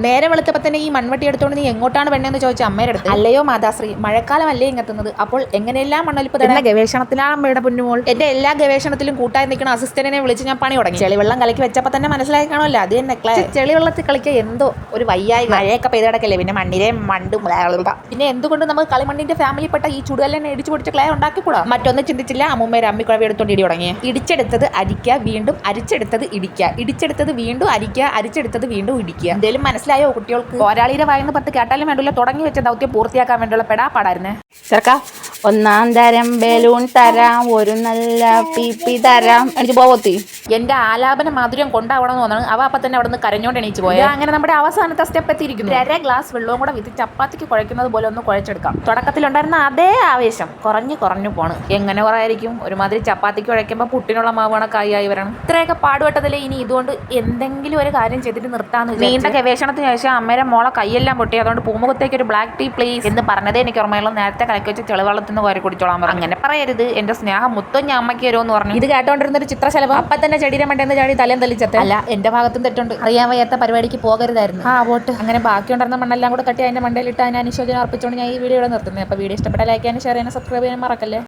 നേരെ വെളുത്തപ്പോൾ തന്നെ ഈ മൺവട്ടി എടുത്തോണ്ട് നീ എങ്ങോട്ടാണ് പെണ്ണെന്ന് ചോദിച്ച അമ്മയുടെ അടുത്ത്. അല്ലയോ മാതാശ്രീ, മഴക്കാലമല്ലേ ഇങ്ങെത്തുന്നത്, അപ്പോൾ എങ്ങനെയെല്ലാം മണ്ണൊലിപ്പ് തരുന്ന ഗവേഷണത്തിലാണ് അമ്മയുടെ പൊന്നുമോൾ. എന്റെ എല്ലാ ഗവേഷണത്തിലും കൂട്ടായി നിൽക്കുന്ന അസിസ്റ്റന്റിനെ വിളിച്ച് ഞാൻ പണി തുടങ്ങി. ചെളിവെള്ളം കലക്കി വെച്ചപ്പോൾ തന്നെ മനസ്സിലായി കാണുമല്ലോ, അത് തന്നെ ചെളിവെള്ളത്തിൽ കളിക്കുക എന്തോ ഒരു വയ്യായി. മഴയൊക്കെ പെയ്തടക്കല്ലേ, പിന്നെ മണ്ണിരെ മണ്ടും. പിന്നെ എന്തുകൊണ്ട് നമുക്ക് കളിമണ്ണിന്റെ ഫാമിലിപ്പെട്ട ഈ ചുടുകല്ലിനെ ഇടിച്ചു പൊടിച്ച ക്ലേ ഉണ്ടാക്കിക്കൂടാ? മറ്റൊന്നും ചിന്തിച്ചില്ല, അമ്മൂമ്മേരെ അമ്മിക്കുഴവി എടുത്തോണ്ട് ഇടി തുടങ്ങി. ഇടിച്ചെടുത്തത് അരിക്കുക, വീണ്ടും അരിച്ചെടുത്തത് ഇടിക്കുക, ഇടിച്ചെടുത്തത് വീണ്ടും അരിക്കുക, അരിച്ചെടുത്തത് വീണ്ടും ഇടിക്കുക. എന്തേലും മനസ്സിലായോ കുട്ടികൾക്ക്? പോരാളിയുടെ വായന്ന് 10 കേട്ടാലും വേണ്ടില്ല, തുടങ്ങി വെച്ച ദൗത്യം പൂർത്തിയാക്കാൻ വേണ്ടിയുള്ള പെടാപ്പാടായിരുന്നു. ചെറുക്ക, 1-ാം തരം ബലൂൺ തരാം, ഒരു നല്ല പിപി തരാം. എനിക്ക് പോവത്തി എന്റെ ആലാപന മാധുര്യം കൊണ്ടാവണമെന്ന് തോന്നുന്നു. അവ അപ്പം തന്നെ അവിടെ നിന്ന് കരഞ്ഞോണ്ട് എണീച്ച് പോയത്. അങ്ങനെ നമ്മുടെ അവസാനത്തെ സ്റ്റെപ്പ് എത്തിയിരിക്കുന്നു. 1/2 ഗ്ലാസ് വെള്ളവും കൂടെ വിത്ത് ചപ്പാത്തിക്ക് കുഴക്കുന്നത് പോലെ ഒന്ന് കുഴച്ചെടുക്കാം. തുടക്കത്തിലുണ്ടായിരുന്ന അതേ ആവേശം കുറഞ്ഞു പോണ്. എങ്ങനെ കുറയായിരിക്കും? ഒരുമാതിരി ചപ്പാത്തിക്ക് കുഴയ്ക്കുമ്പോൾ പുട്ടിനുള്ള മാവണക്കായി വരണം. ഇത്രയൊക്കെ പാടുപെട്ടതില്ലേ, ഇനി ഇതുകൊണ്ട് എന്തെങ്കിലും ഒരു കാര്യം ചെയ്തിട്ട് നിർത്താന്ന്. നീണ്ട ഗവേഷണത്തിന് ശേഷം അമ്മയുടെ മോളെ കൈയെല്ലാം പൊട്ടി. അതുകൊണ്ട് പൂമുഖത്തേക്ക് ഒരു ബ്ലാക്ക് ടീ പ്ലീസ് എന്ന് പറഞ്ഞതേ എനിക്ക് ഓർമ്മയുള്ളൂ. നേരത്തെ കലക്കി വെച്ച് ചെളിവെള്ളത്തിൽ നിന്ന് കോരി കുടിച്ചോളാൻ പറഞ്ഞു. അങ്ങനെ പറയരുത്, എന്റെ സ്നേഹം മൊത്തം ഞാൻ അമ്മയ്ക്ക് വരുമെന്ന് പറഞ്ഞു. ഇത് കേട്ടോണ്ടിരുന്ന ഒരു ചിത്രശലഭം അപ്പം തന്നെ ചെടിയുടെ മണ്ടെന്ന് ചാടി തലയും തല്ലിച്ചത്തെ. അല്ല, എന്റെ ഭാഗത്തും തെറ്റുണ്ട്. അറിയാൻ വയ്യാത്ത പരിപാടിക്ക് പോകരുതായിരുന്നു. വോട്ട് അങ്ങനെ ബാക്കിയുണ്ടായിരുന്ന മണ്ണെല്ലാം കൂടെ തട്ടി അതിന്റെ മണ്ടയിലിട്ട് അതിനെ അനുശോചനം അർപ്പിച്ചുകൊണ്ട് ഞാൻ ഈ വീഡിയോ നിർത്തുന്നത്. അപ്പോൾ വീഡിയോ ഇഷ്ടപ്പെട്ട ലൈക്ക് ചെയ്യാനും ഷെയർ ചെയ്യാനും സബ്സ്ക്രൈബ് ചെയ്യാനും മറക്കല്ലേ.